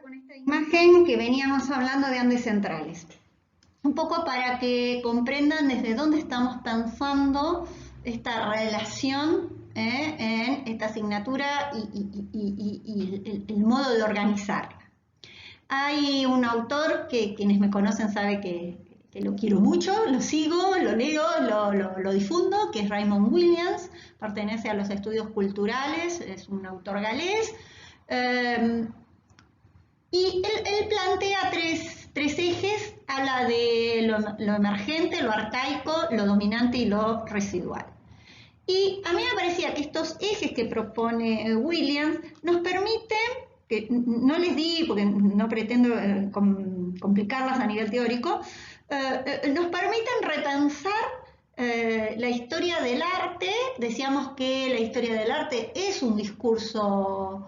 con esta imagen que veníamos hablando de Andes centrales. Un poco para que comprendan desde dónde estamos pensando esta relación en esta asignatura y el modo de organizarla. Hay un autor que quienes me conocen saben que lo quiero mucho, lo sigo, lo leo, lo difundo, que es Raymond Williams, pertenece a los estudios culturales, es un autor galés. Y él plantea tres ejes, habla de lo emergente, lo arcaico, lo dominante y lo residual. Y a mí me parecía que estos ejes que propone Williams nos permiten, que no les di porque no pretendo complicarlas a nivel teórico, nos permiten repensar la historia del arte. Decíamos que la historia del arte es un discurso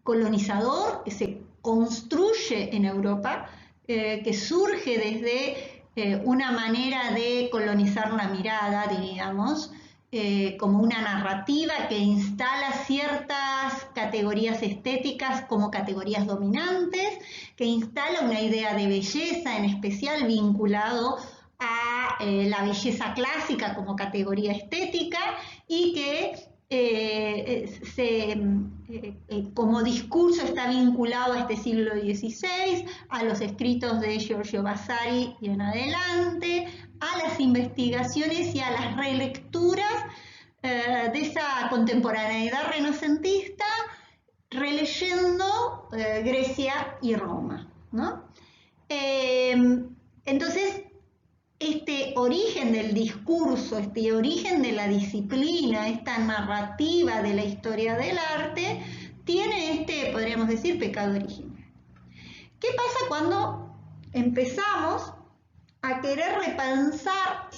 colonizador que se construye en Europa, que surge desde una manera de colonizar la mirada, diríamos, como una narrativa que instala ciertas categorías estéticas como categorías dominantes, que instala una idea de belleza en especial vinculado a la belleza clásica como categoría estética y que como discurso está vinculado a este siglo XVI, a los escritos de Giorgio Vasari y en adelante, a las investigaciones y a las relecturas de esa contemporaneidad renacentista, releyendo Grecia y Roma, ¿no? Entonces, este origen del discurso, este origen de la disciplina, esta narrativa de la historia del arte, tiene podríamos decir, pecado original. ¿Qué pasa cuando empezamos a querer repensar?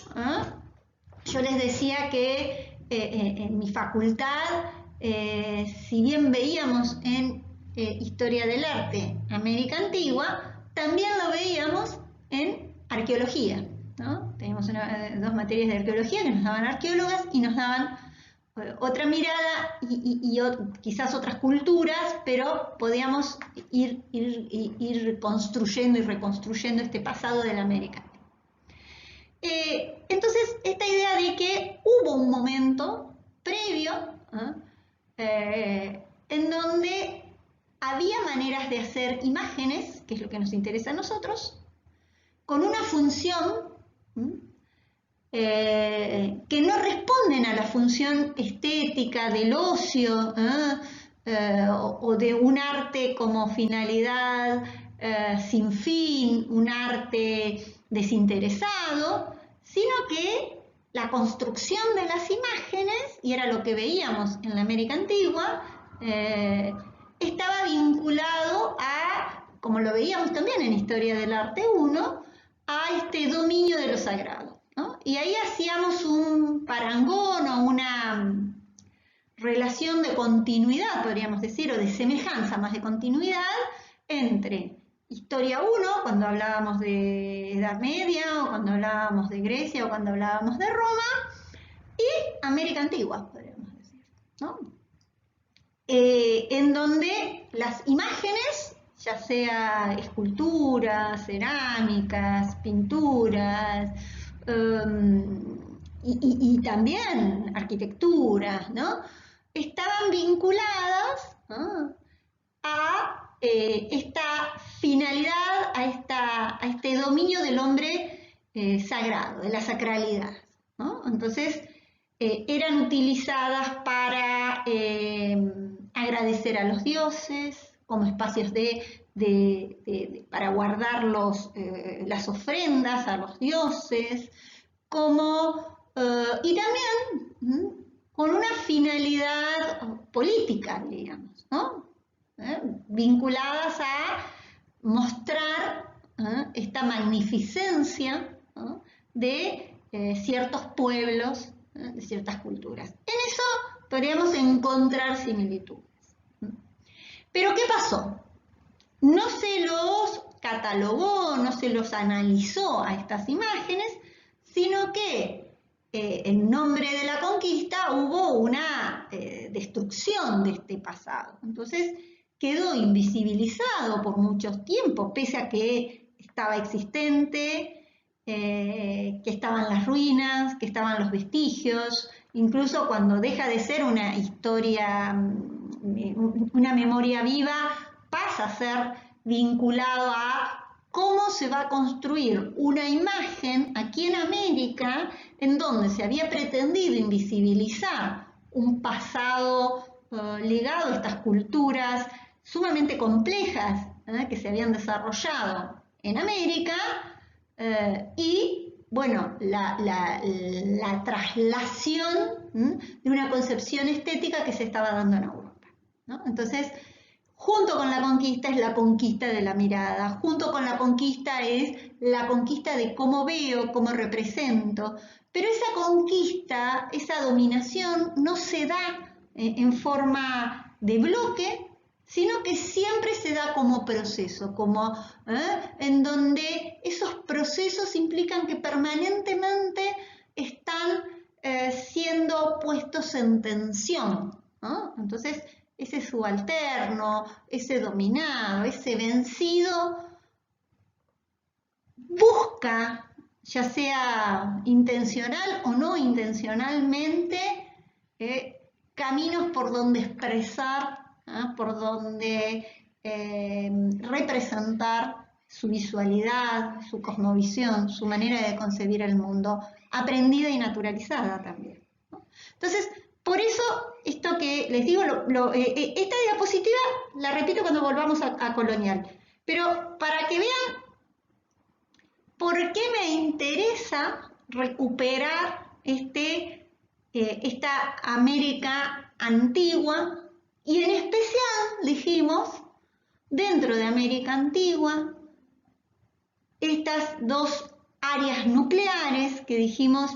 Yo les decía que en mi facultad, si bien veíamos en historia del arte América Antigua, también lo veíamos en arqueología, ¿no? Teníamos dos materias de arqueología que nos daban arqueólogas y nos daban otra mirada y quizás otras culturas, pero podíamos ir construyendo y reconstruyendo este pasado de la América. Entonces, esta idea de que hubo un momento previo en donde había maneras de hacer imágenes, que es lo que nos interesa a nosotros, con una función que no responden a la función estética del ocio o de un arte como finalidad sin fin, un arte desinteresado, sino que la construcción de las imágenes, y era lo que veíamos en la América Antigua, estaba vinculado a, como lo veíamos también en Historia del Arte 1, a este dominio de lo sagrado, ¿no? Y ahí hacíamos un parangón o una relación de continuidad, podríamos decir, o de semejanza más de continuidad, entre Historia 1, cuando hablábamos de Edad Media, o cuando hablábamos de Grecia, o cuando hablábamos de Roma, y América Antigua, podríamos decir, ¿no? En donde las imágenes, ya sea esculturas, cerámicas, pinturas, y también arquitecturas, ¿no? Estaban vinculadas, ¿no?, a esta finalidad, a este dominio del hombre sagrado, de la sacralidad, ¿no? Entonces, eran utilizadas para agradecer a los dioses, como espacios para guardar las ofrendas a los dioses, y también con una finalidad política, digamos, ¿no? Vinculadas a mostrar esta magnificencia, ¿no?, de ciertos pueblos, de ciertas culturas. En eso podríamos encontrar similitudes. Pero ¿qué pasó? No se los catalogó, no se los analizó a estas imágenes, sino que en nombre de la conquista hubo una destrucción de este pasado. Entonces quedó invisibilizado abandonado por mucho tiempo, pese a que estaba existente, que estaban las ruinas, que estaban los vestigios, incluso cuando deja de ser una historia, una memoria viva, pasa a ser vinculado a cómo se va a construir una imagen aquí en América en donde se había pretendido invisibilizar un pasado ligado a estas culturas sumamente complejas que se habían desarrollado en América y bueno, la traslación de una concepción estética que se estaba dando en Europa, ¿no? Entonces, junto con la conquista es la conquista de la mirada, junto con la conquista es la conquista de cómo veo, cómo represento, pero esa conquista, esa dominación no se da en forma de bloque, sino que siempre se da como proceso, como en donde esos procesos implican que permanentemente están siendo puestos en tensión, ¿no? Entonces, ese subalterno, ese dominado, ese vencido, busca, ya sea intencional o no intencionalmente, caminos por donde expresar, por donde representar su visualidad, su cosmovisión, su manera de concebir el mundo, aprendida y naturalizada también, ¿no? Entonces, por eso, esto que les digo, esta diapositiva la repito cuando volvamos a colonial, pero para que vean por qué me interesa recuperar esta América antigua y en especial, dijimos, dentro de América antigua, estas dos áreas nucleares que dijimos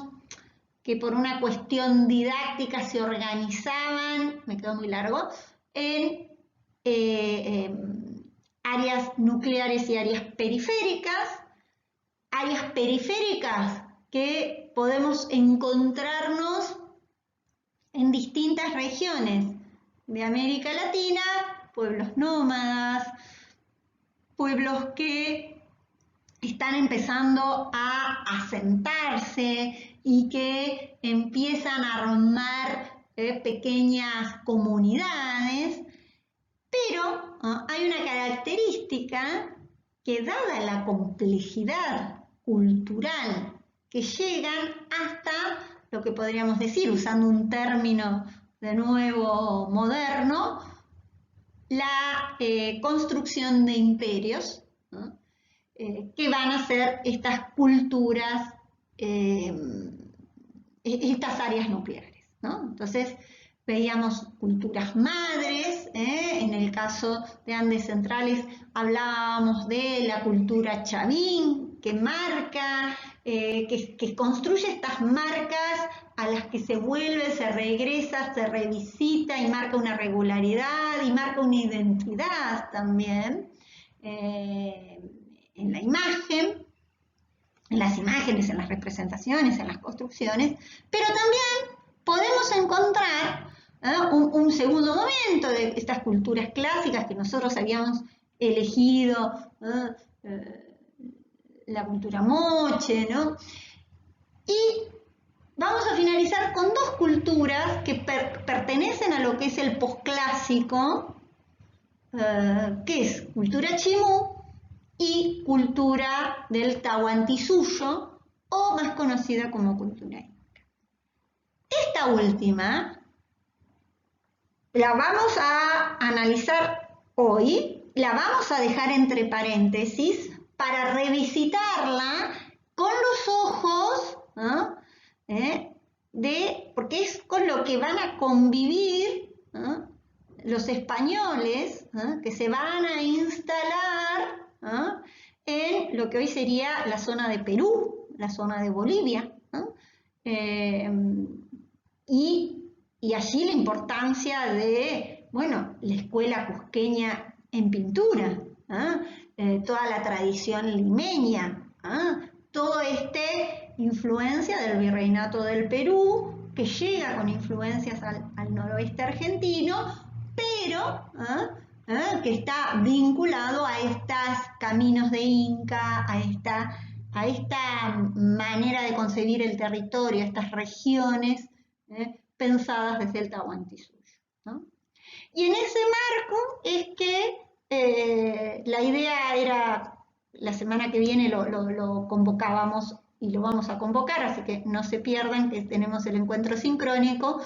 que por una cuestión didáctica se organizaban, me quedó muy largo, en áreas nucleares y áreas periféricas que podemos encontrarnos en distintas regiones de América Latina, pueblos nómadas, pueblos que están empezando a asentarse y que empiezan a armar pequeñas comunidades, pero hay una característica que, dada la complejidad cultural que llegan hasta lo que podríamos decir, usando un término de nuevo moderno, la construcción de imperios, ¿no? Que van a ser estas culturas, estas áreas nucleares, ¿no? Entonces, veíamos culturas madres, en el caso de Andes Centrales hablábamos de la cultura chavín, que marca, que construye estas marcas a las que se vuelve, se regresa, se revisita y marca una regularidad y marca una identidad también en la imagen, en las imágenes, en las representaciones, en las construcciones, pero también podemos encontrar un segundo momento de estas culturas clásicas que nosotros habíamos elegido, la cultura moche, ¿no? Y vamos a finalizar con dos culturas que pertenecen a lo que es el posclásico, que es cultura chimú y cultura del Tahuantinsuyo, o más conocida como cultura inca. Esta última la vamos a analizar hoy, la vamos a dejar entre paréntesis para revisitarla con los ojos, ¿no? Porque es con lo que van a convivir, ¿no?, los españoles, ¿no?, que se van a instalar, ¿no?, en lo que hoy sería la zona de Perú, la zona de Bolivia, ¿no? Y allí la importancia de, bueno, la escuela cusqueña en pintura, toda la tradición limeña, toda esta influencia del virreinato del Perú, que llega con influencias al noroeste argentino, pero que está vinculado a estos caminos de Inca, a esta manera de concebir el territorio, a estas regiones pensadas desde el Tahuantinsuyo, ¿no? Y en ese marco es que la idea era, la semana que viene lo convocábamos y lo vamos a convocar, así que no se pierdan que tenemos el encuentro sincrónico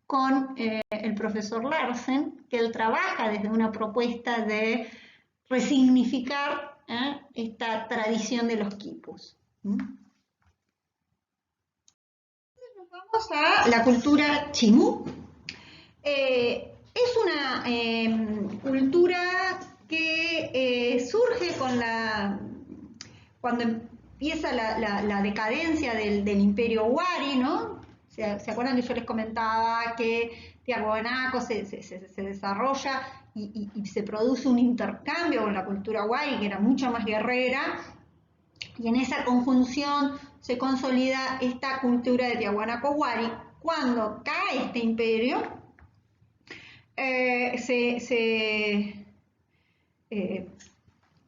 con el profesor Larsen, que él trabaja desde una propuesta de resignificar esta tradición de los quipus. Nos vamos a la cultura chimú. Es una cultura que surge cuando empieza la decadencia del imperio Wari, ¿no? ¿Se acuerdan que yo les comentaba que Tiahuanaco se desarrolla y se produce un intercambio con la cultura Wari, que era mucho más guerrera, y en esa conjunción se consolida esta cultura de Tiahuanaco Wari? Cuando cae este imperio,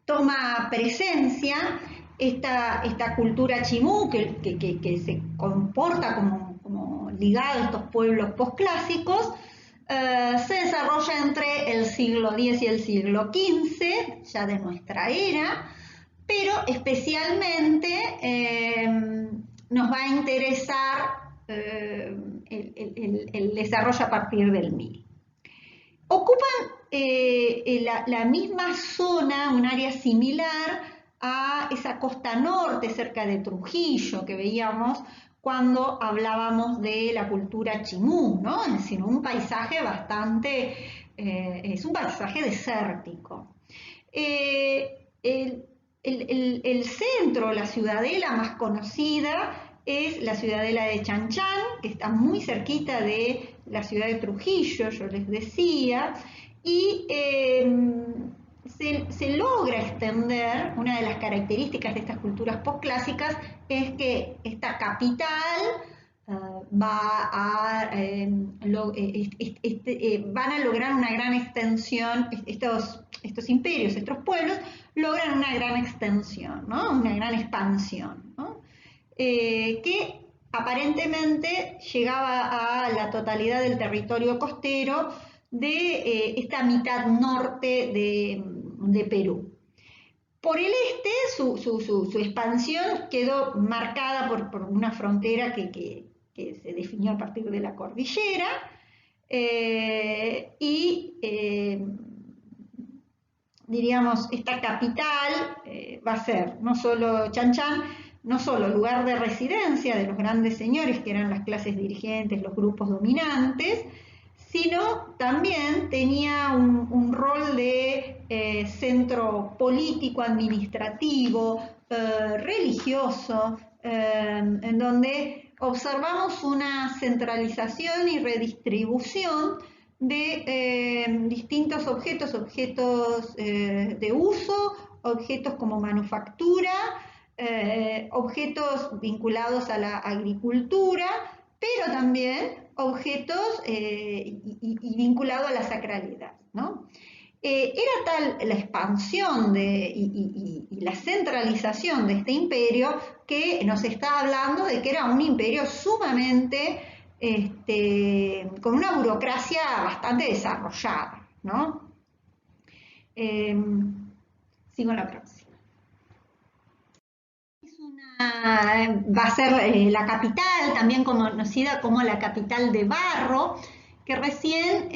toma presencia esta cultura chimú que se comporta como ligado a estos pueblos posclásicos, se desarrolla entre el siglo X y el siglo XV, ya de nuestra era, pero especialmente nos va a interesar el desarrollo a partir del 1000. Ocupan la misma zona, un área similar a esa costa norte cerca de Trujillo que veíamos cuando hablábamos de la cultura chimú, ¿no? Es decir, un paisaje bastante, es un paisaje desértico. El centro, la ciudadela más conocida es la ciudadela de Chanchán, que está muy cerquita de la ciudad de Trujillo, yo les decía, y se logra extender. Una de las características de estas culturas postclásicas es que esta capital van a lograr una gran extensión, estos imperios, estos pueblos logran una gran extensión, ¿no? Una gran expansión, ¿no? Que aparentemente llegaba a la totalidad del territorio costero de esta mitad norte de Perú. Por el este, su expansión quedó marcada por una frontera que se definió a partir de la cordillera diríamos, esta capital va a ser no solo Chanchán, no solo lugar de residencia de los grandes señores, que eran las clases dirigentes, los grupos dominantes, sino también tenía un rol de centro político, administrativo, religioso, en donde observamos una centralización y redistribución de distintos objetos de uso, objetos como manufactura, objetos vinculados a la agricultura, pero también objetos y vinculados a la sacralidad, ¿no? Era tal la expansión y la centralización de este imperio que nos está hablando de que era un imperio sumamente con una burocracia bastante desarrollada, ¿no? Sigo la próxima. Va a ser la capital, también conocida como la capital de barro, que recién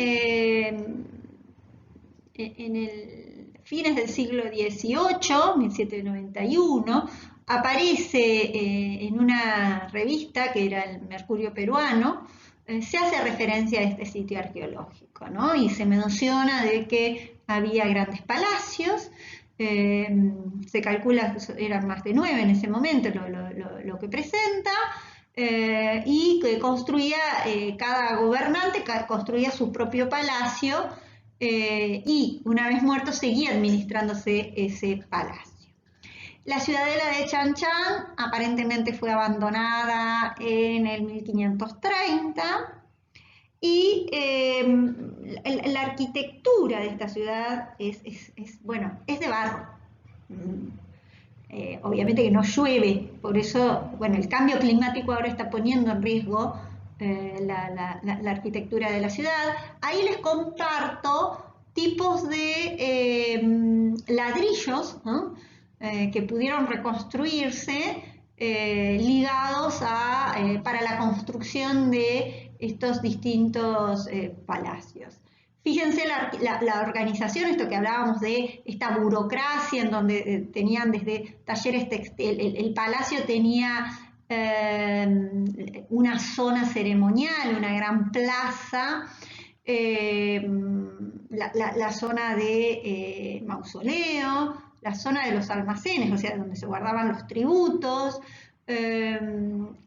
en el fines del siglo XVIII, 1791, aparece en una revista que era el Mercurio Peruano, se hace referencia a este sitio arqueológico, ¿no? Y se menciona de que había grandes palacios, se calcula que eran más de 9 en ese momento lo que presenta, y que construía, cada gobernante construía su propio palacio, y una vez muerto seguía administrándose ese palacio. La ciudadela de Chanchán aparentemente fue abandonada en el 1530 Y la arquitectura de esta ciudad bueno, es de barro. Obviamente que no llueve, por eso, bueno, el cambio climático ahora está poniendo en riesgo la arquitectura de la ciudad. Ahí les comparto tipos de ladrillos, ¿no? Que pudieron reconstruirse ligados para la construcción de estos distintos palacios. Fíjense la organización, esto que hablábamos de esta burocracia en donde tenían desde talleres textiles, el palacio tenía una zona ceremonial, una gran plaza, la zona de mausoleo, la zona de los almacenes, o sea, donde se guardaban los tributos,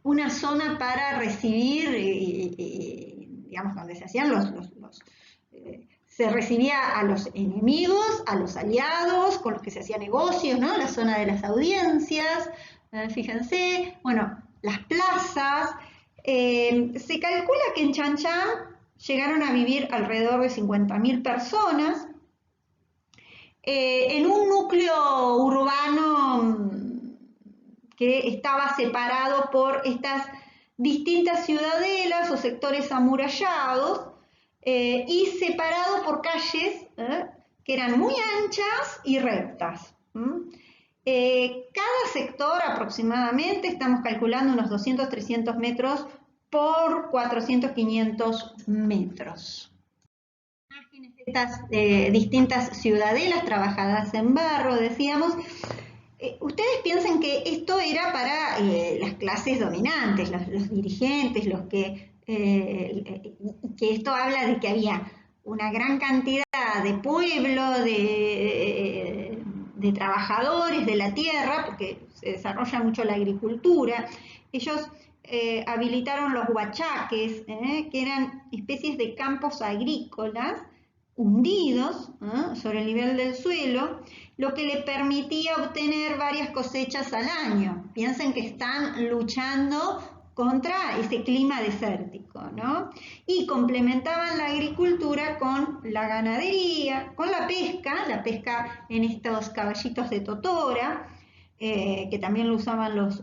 una zona para recibir, digamos, donde se hacían se recibía a los enemigos, a los aliados, con los que se hacía negocios, ¿no? La zona de las audiencias, fíjense, bueno, las plazas. Se calcula que en Chan Chan llegaron a vivir alrededor de 50.000 personas, en un núcleo urbano que estaba separado por estas distintas ciudadelas o sectores amurallados, y separado por calles que eran muy anchas y rectas. Cada sector aproximadamente, estamos calculando unos 200-300 metros por 400-500 metros. Imágenes de estas distintas ciudadelas trabajadas en barro, decíamos. Ustedes piensan que esto era para las clases dominantes, los dirigentes, los que esto habla de que había una gran cantidad de pueblo, de trabajadores de la tierra, porque se desarrolla mucho la agricultura. Ellos habilitaron los huachaques, que eran especies de campos agrícolas hundidos sobre el nivel del suelo, lo que le permitía obtener varias cosechas al año. Piensen que están luchando contra ese clima desértico, ¿no? Y complementaban la agricultura con la ganadería, con la pesca en estos caballitos de totora, que también lo usaban los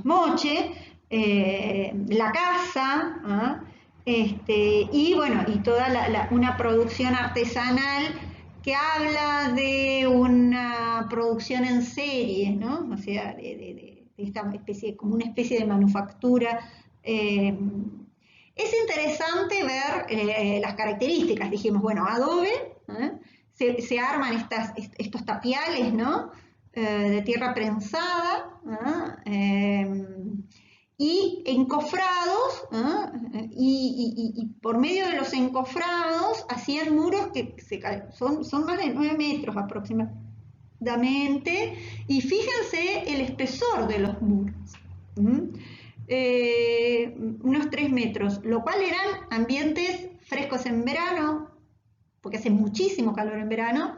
moche, la caza, y bueno, y toda una producción artesanal que habla de una producción en serie, ¿no? O sea, de esta especie, como una especie de manufactura. Es interesante ver las características. Dijimos, bueno, adobe, se arman estos tapiales, ¿no? De tierra prensada, y encofrados, y por medio de los encofrados hacían muros que son más de 9 metros aproximadamente, y fíjense el espesor de los muros, unos 3 metros, lo cual eran ambientes frescos en verano, porque hace muchísimo calor en verano,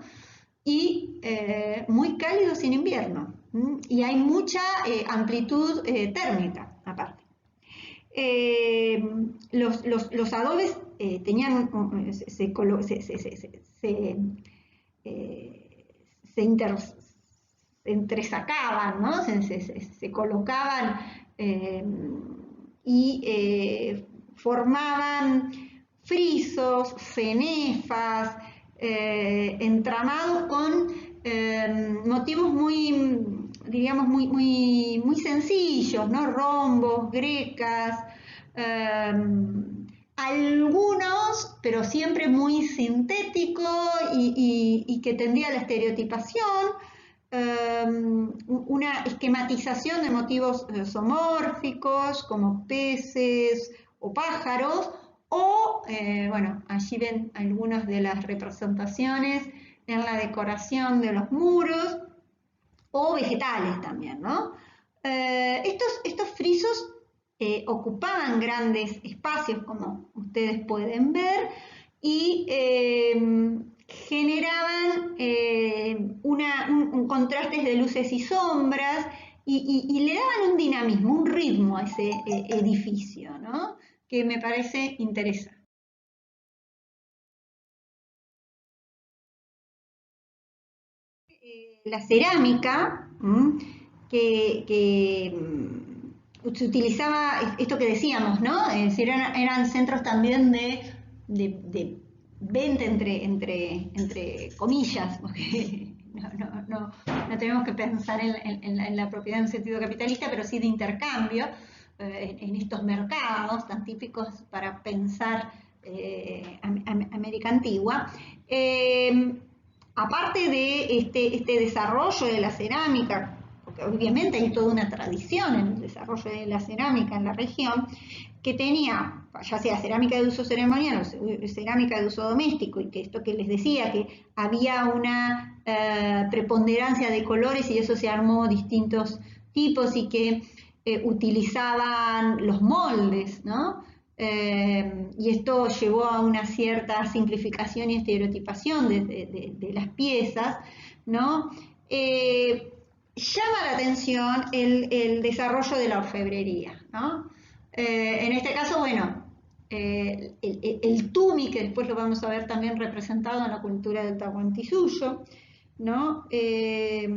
y muy cálidos en invierno, y hay mucha amplitud térmica aparte. Los adobes tenían, se entresacaban, ¿no? Se colocaban y formaban frisos, cenefas, entramados con motivos muy, digamos, muy sencillos, ¿no? Rombos, grecas, algunos, pero siempre muy sintético y que tendía a la estereotipación, una esquematización de motivos zoomórficos como peces o pájaros, o, bueno, allí ven algunas de las representaciones en la decoración de los muros, o vegetales también, ¿no? Estos frisos ocupaban grandes espacios, como ustedes pueden ver, y generaban un contrastes de luces y sombras y le daban un dinamismo, un ritmo a ese edificio, ¿no? Que me parece interesante. La cerámica, se utilizaba esto que decíamos, ¿no? Es decir, eran centros también de venta entre comillas, porque no tenemos que pensar en la propiedad en un sentido capitalista, pero sí de intercambio en estos mercados tan típicos para pensar América Antigua. Aparte de este desarrollo de la cerámica, porque obviamente hay toda una tradición en el desarrollo de la cerámica en la región, que tenía, ya sea cerámica de uso ceremonial o cerámica de uso doméstico, y que esto que les decía, que había una preponderancia de colores y eso se armó distintos tipos y que utilizaban los moldes, ¿no? Y esto llevó a una cierta simplificación y estereotipación de las piezas, ¿no? Llama la atención el desarrollo de la orfebrería, ¿no? En este caso, bueno, el tumi, que después lo vamos a ver también representado en la cultura del Tahuantinsuyo, ¿no? Es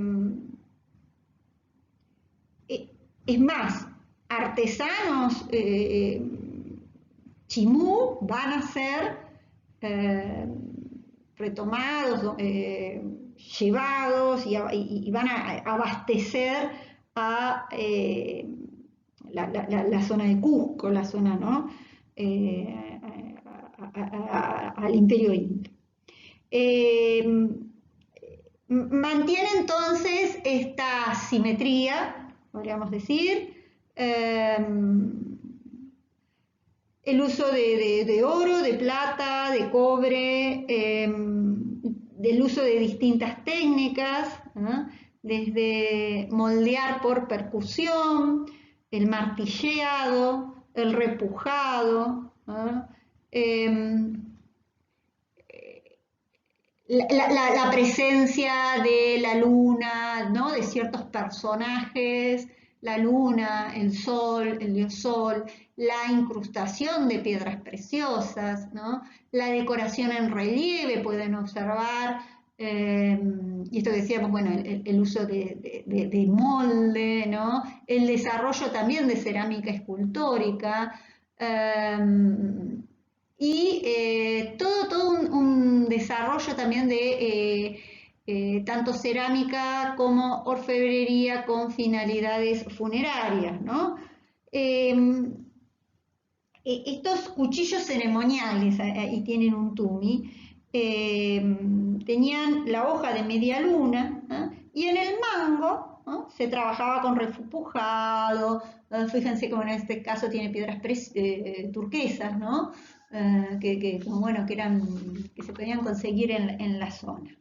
más, artesanos chimú van a ser retomados, llevados y van a abastecer a la zona de Cusco, la zona, ¿no? Al Imperio Inca. Mantiene entonces esta simetría, podríamos decir, el uso de oro, de plata, de cobre, del uso de distintas técnicas, ¿no? Desde moldear por percusión, el martilleado, el repujado, ¿no? La presencia de la luna, ¿no? De ciertos personajes, la luna, el sol, el dios sol, la incrustación de piedras preciosas, ¿no? La decoración en relieve, pueden observar, y esto decíamos, bueno, el uso de molde, ¿no? El desarrollo también de cerámica escultórica, y todo un desarrollo también de tanto cerámica como orfebrería con finalidades funerarias, ¿no? Estos cuchillos ceremoniales, ahí tienen un tumi, tenían la hoja de media luna, ¿eh? Y en el mango, ¿no? Se trabajaba con repujado, fíjense como en este caso tiene piedras turquesas, ¿no? Bueno, que se podían conseguir en la zona.